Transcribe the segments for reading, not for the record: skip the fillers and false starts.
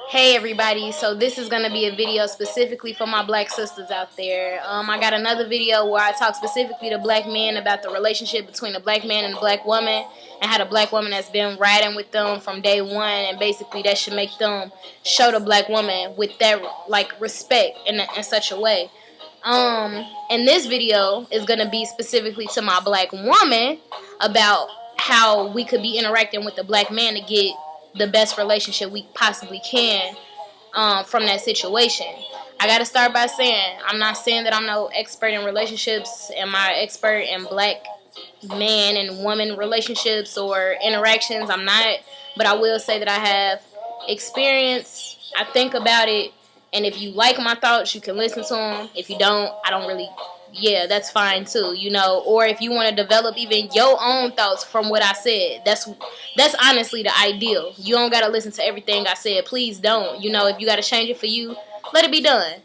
Hey everybody, so this is going to be a video specifically for my black sisters out there. I got another video where I talk specifically to black men about the relationship between a black man and a black woman, and how the black woman has been riding with them from day one, and basically that should make them show the black woman with that like respect in such a way. And this video is going to be specifically to my black woman about how we could be interacting with the black man to get the best relationship we possibly can from that situation. I gotta start by saying I'm not saying that I'm no expert in relationships. Am I expert in black man and woman relationships or interactions? I'm not, but I will say that I have experience. I think about it, and if you like my thoughts, you can listen to them. If you don't, I don't really. Yeah, that's fine too, Or if you want to develop even your own thoughts from what I said, that's honestly the ideal. You don't gotta listen to everything I said. Please don't. If you gotta change it for you, let it be done.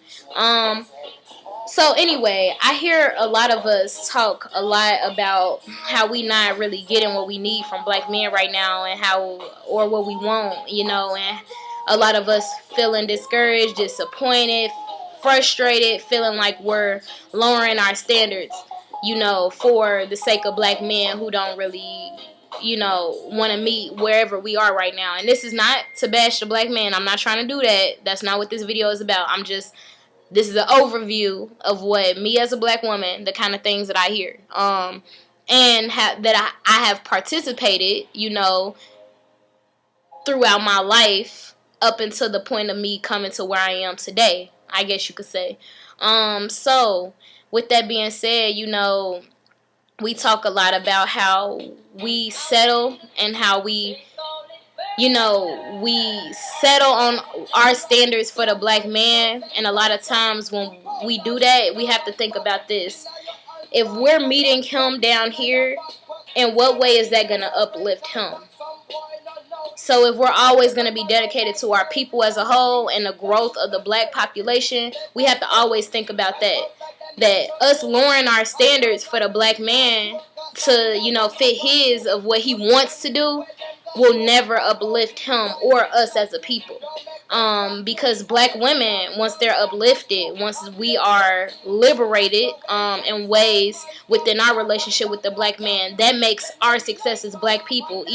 So anyway, I hear a lot of us talk a lot about how we not really getting what we need from black men right now, and or what we want, and a lot of us feeling discouraged, disappointed, frustrated, feeling like we're lowering our standards, for the sake of black men who don't really, want to meet wherever we are right now. And this is not to bash the black man. I'm not trying to do that. That's not what this video is about. This is an overview of what me as a black woman, the kind of things that I hear, and that I have participated, throughout my life up until the point of me coming to where I am today, I guess you could say. So with that being said, we talk a lot about how we settle and how we settle on our standards for the black man. And a lot of times when we do that, we have to think about this. If we're meeting him down here, in what way is that going to uplift him? So if we're always going to be dedicated to our people as a whole and the growth of the black population, we have to always think about that. That us lowering our standards for the black man to, fit his of what he wants to do will never uplift him or us as a people. Because black women, once they're uplifted, once we are liberated in ways within our relationship with the black man, that makes our success as black people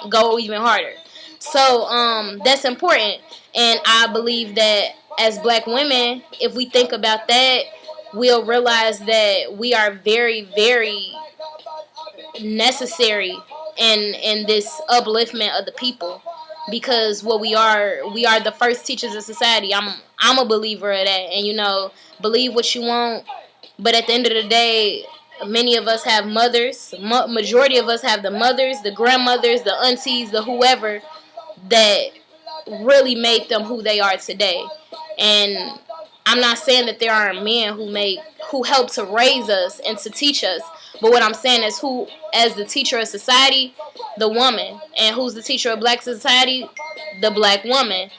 go even harder. So that's important. And I believe that as black women, if we think about that, we'll realize that we are very, very necessary in this upliftment of the people, because we are the first teachers of society. I'm a believer of that. And believe what you want, but at the end of the day, many of us have mothers. Majority of us have the mothers, the grandmothers, the aunties, the whoever that really made them who they are today. And I'm not saying that there aren't men who help to raise us and to teach us, but what I'm saying is who, as the teacher of society, the woman, and who's the teacher of black society, the black woman.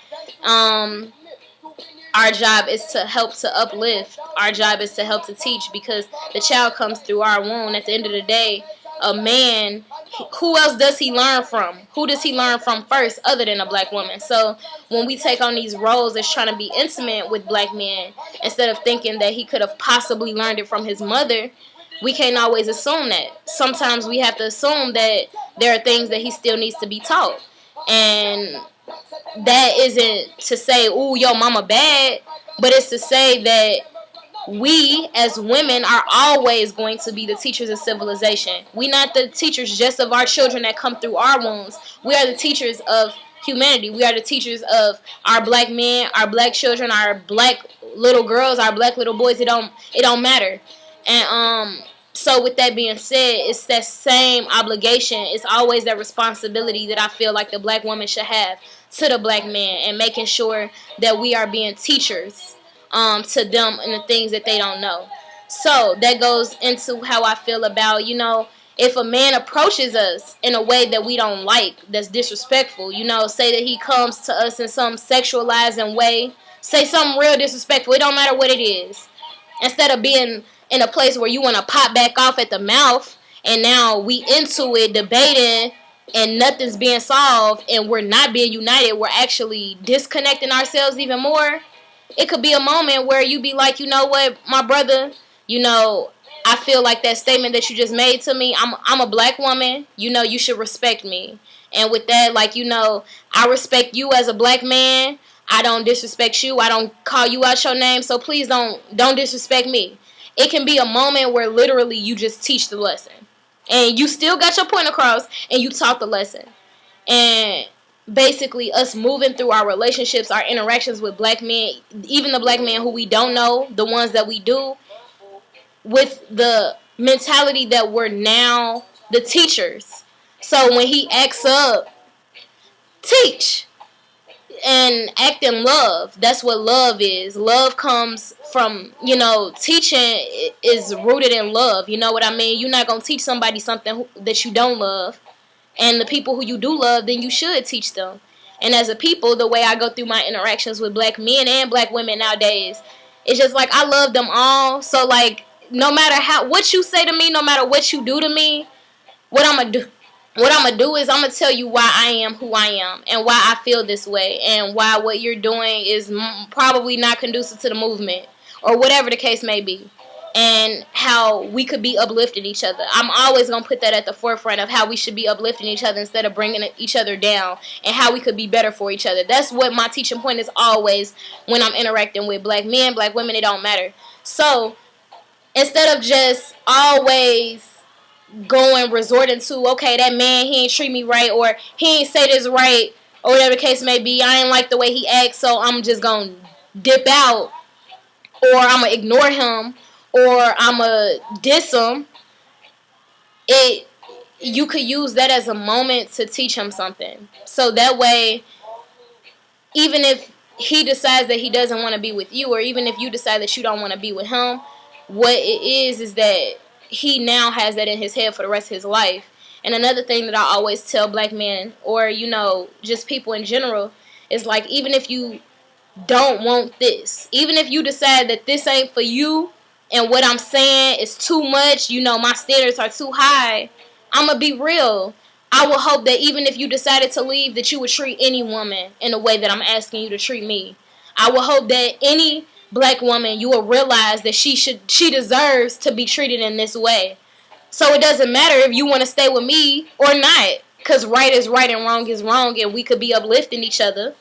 Our job is to help to uplift. Our job is to help to teach, because the child comes through our womb. At the end of the day, a man, who else does he learn from? Who does he learn from first other than a black woman? So when we take on these roles as trying to be intimate with black men, instead of thinking that he could have possibly learned it from his mother, we can't always assume that. Sometimes we have to assume that there are things that he still needs to be taught. And that isn't to say, ooh, yo, mama bad, but it's to say that we as women are always going to be the teachers of civilization. We're not the teachers just of our children that come through our wombs. We are the teachers of humanity. We are the teachers of our black men, our black children, our black little girls, our black little boys. It don't matter. And so with that being said, it's that same obligation. It's always that responsibility that I feel like the black woman should have to the black man, and making sure that we are being teachers to them and the things that they don't know. So that goes into how I feel about, if a man approaches us in a way that we don't like, that's disrespectful, say that he comes to us in some sexualizing way, say something real disrespectful, it don't matter what it is. Instead of being in a place where you want to pop back off at the mouth, and now we into it debating and nothing's being solved and we're not being united, we're actually disconnecting ourselves even more. It could be a moment where you be like, you know what, my brother, you know, I feel like that statement that you just made to me, I'm a black woman, you know, you should respect me. And with that, like, you know, I respect you as a black man. I don't disrespect you. I don't call you out your name. So please don't disrespect me. It can be a moment where literally you just teach the lesson. And you still got your point across and you taught the lesson. And basically us moving through our relationships, our interactions with black men, even the black men who we don't know, the ones that we do, with the mentality that we're now the teachers. So when he acts up, teach and act in love. That's what love is. Love comes from, you know, teaching is rooted in love. You know what I mean? You're not going to teach somebody something that you don't love. And the people who you do love, then you should teach them. And as a people, the way I go through my interactions with black men and black women nowadays, it's just like I love them all. So like, no matter what you say to me, no matter what you do to me, what I'm gonna do is I'm gonna tell you why I am who I am and why I feel this way and why what you're doing is probably not conducive to the movement or whatever the case may be, and how we could be uplifting each other. I'm always gonna put that at the forefront of how we should be uplifting each other instead of bringing each other down, and how we could be better for each other. That's what my teaching point is always when I'm interacting with black men, black women. It don't matter. So instead of just always resorting to, okay, that man, he ain't treat me right, or he ain't say this right, or whatever the case may be, I ain't like the way he acts, so I'm just gonna dip out, or I'm gonna ignore him, or I'm gonna diss him. You could use that as a moment to teach him something. So that way, even if he decides that he doesn't want to be with you, or even if you decide that you don't want to be with him, what it is that he now has that in his head for the rest of his life. And another thing that I always tell black men, or, you know, just people in general, is like, even if you don't want this, even if you decide that this ain't for you and what I'm saying is too much, you know, my standards are too high, I'm going to be real. I would hope that even if you decided to leave, that you would treat any woman in the way that I'm asking you to treat me. I would hope that any black woman, you will realize that she deserves to be treated in this way. So it doesn't matter if you want to stay with me or not, because right is right and wrong is wrong, and we could be uplifting each other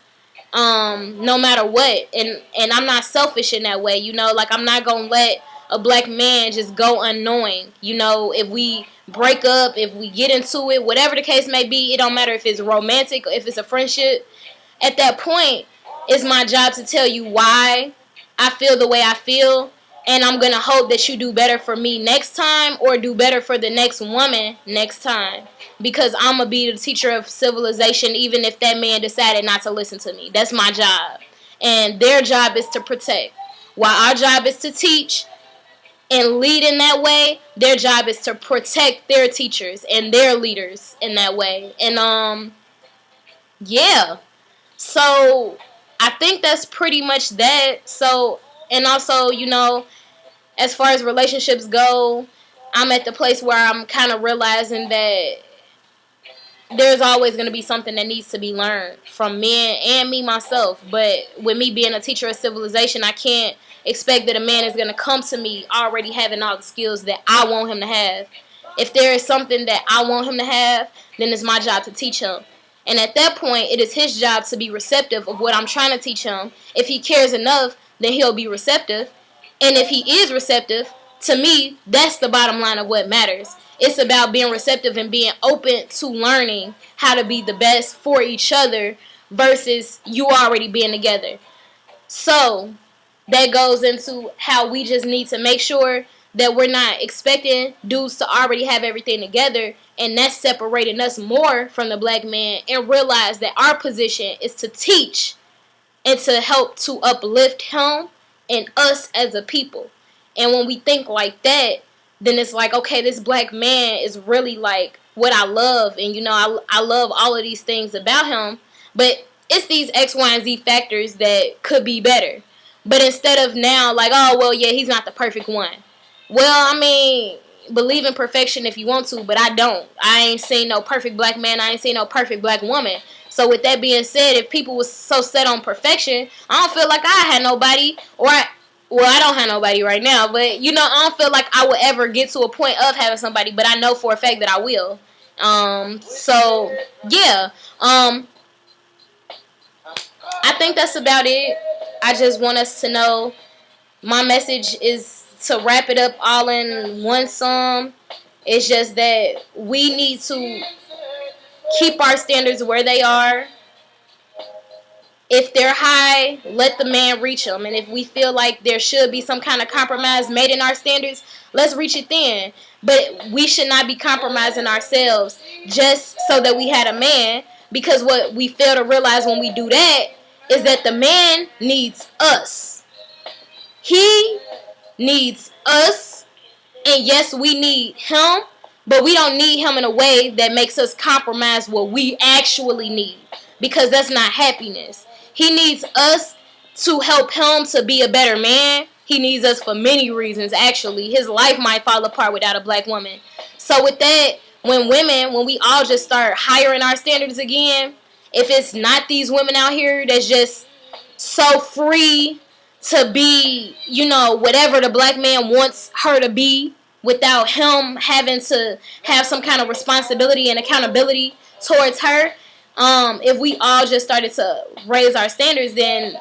no matter what. And I'm not selfish in that way, you know, like I'm not gonna let a black man just go unknowing. You know, if we break up, if we get into it, whatever the case may be, it don't matter if it's romantic or if it's a friendship. At that point, it's my job to tell you why I feel the way I feel, and I'm going to hope that you do better for me next time, or do better for the next woman next time, because I'm going to be the teacher of civilization even if that man decided not to listen to me. That's my job, and their job is to protect. While our job is to teach and lead in that way, their job is to protect their teachers and their leaders in that way. And yeah, so I think that's pretty much that. So, and also, you know, as far as relationships go, I'm at the place where I'm kind of realizing that there's always going to be something that needs to be learned from men and me myself. But with me being a teacher of civilization, I can't expect that a man is going to come to me already having all the skills that I want him to have. If there is something that I want him to have, then it's my job to teach him. And at that point, it is his job to be receptive of what I'm trying to teach him. If he cares enough, then he'll be receptive. And if he is receptive, to me, that's the bottom line of what matters. It's about being receptive and being open to learning how to be the best for each other versus you already being together. So that goes into how we just need to make sure that we're not expecting dudes to already have everything together, and that's separating us more from the black man, and realize that our position is to teach and to help to uplift him and us as a people. And when we think like that, then it's like, okay, this black man is really like what I love, and you know, I love all of these things about him, but it's these X, Y, and Z factors that could be better. But instead of now like, oh, well, yeah, he's not the perfect one. Well, I mean, believe in perfection if you want to, but I don't. I ain't seen no perfect black man. I ain't seen no perfect black woman. So with that being said, if people was so set on perfection, I don't feel like I had nobody, I don't have nobody right now, but you know, I don't feel like I would ever get to a point of having somebody, but I know for a fact that I will. So yeah. I think that's about it. I just want us to know, my message is to wrap it up all in one sum. It's just that we need to keep our standards where they are. If they're high, let the man reach them. And if we feel like there should be some kind of compromise made in our standards, let's reach it then. But we should not be compromising ourselves just so that we had a man. Because what we fail to realize when we do that is that the man needs us. He needs us. And yes, we need him. But we don't need him in a way that makes us compromise what we actually need. Because that's not happiness. He needs us to help him to be a better man. He needs us for many reasons, actually. His life might fall apart without a black woman. So with that, when we all just start hiring our standards again, if it's not these women out here that's just so free to be, you know, whatever the black man wants her to be, without him having to have some kind of responsibility and accountability towards her, if we all just started to raise our standards, then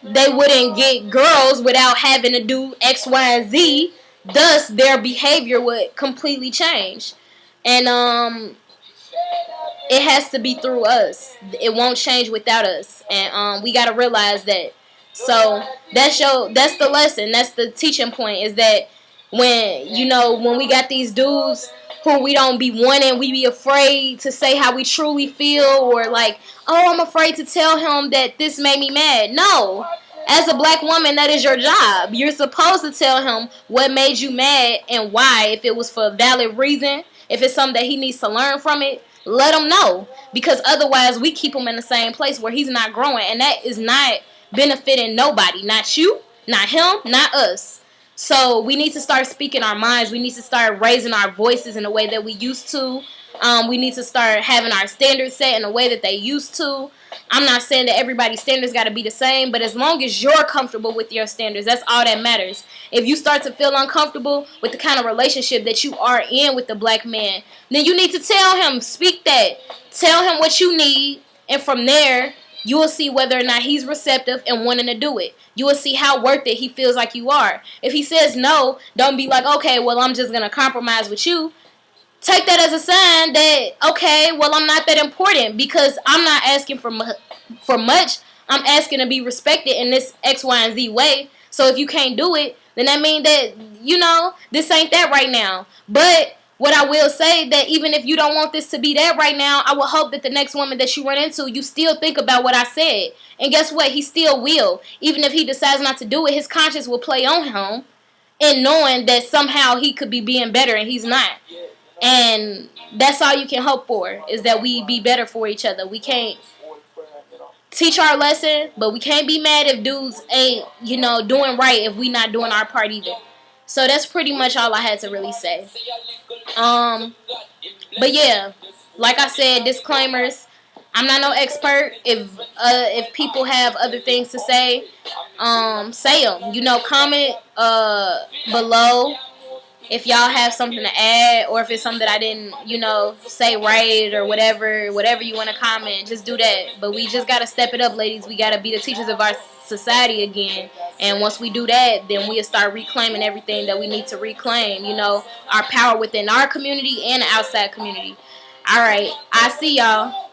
they wouldn't get girls without having to do X, Y, and Z. Thus, their behavior would completely change. And it has to be through us. It won't change without us. And we got to realize that. So that's the lesson. That's the teaching point, is that when we got these dudes who we don't be wanting, we be afraid to say how we truly feel, or like, oh, I'm afraid to tell him that this made me mad. No. As a black woman, that is your job. You're supposed to tell him what made you mad and why. If it was for a valid reason, if it's something that he needs to learn from it, let him know. Because otherwise, we keep him in the same place where he's not growing. And that is not benefiting nobody. Not you, not him, not us. So we need to start speaking our minds. We need to start raising our voices in a way that we used to. We need to start having our standards set in a way that they used to. I'm not saying that everybody's standards got to be the same, but as long as you're comfortable with your standards, that's all that matters. If you start to feel uncomfortable with the kind of relationship that you are in with the black man, then you need to tell him, speak that. Tell him what you need, and from there, you will see whether or not he's receptive and wanting to do it. You will see how worth it he feels like you are. If he says no, don't be like, okay, well, I'm just going to compromise with you. Take that as a sign that, okay, well, I'm not that important, because I'm not asking for much. I'm asking to be respected in this X, Y, and Z way. So if you can't do it, then that means that, this ain't that right now. But what I will say, that even if you don't want this to be that right now, I will hope that the next woman that you run into, you still think about what I said. And guess what? He still will. Even if he decides not to do it, his conscience will play on him, and knowing that somehow he could be being better and he's not. And that's all you can hope for, is that we be better for each other. We can't teach our lesson, but we can't be mad if dudes ain't, doing right if we not doing our part either. So that's pretty much all I had to really say. But yeah, like I said, disclaimers. I'm not no expert. If people have other things to say them. Comment below if y'all have something to add, or if it's something that I didn't, say right, or whatever you want to comment, just do that. But we just got to step it up, ladies. We got to be the teachers of our society again. And once we do that, then we'll start reclaiming everything that we need to reclaim, our power within our community and the outside community. All right. I see y'all.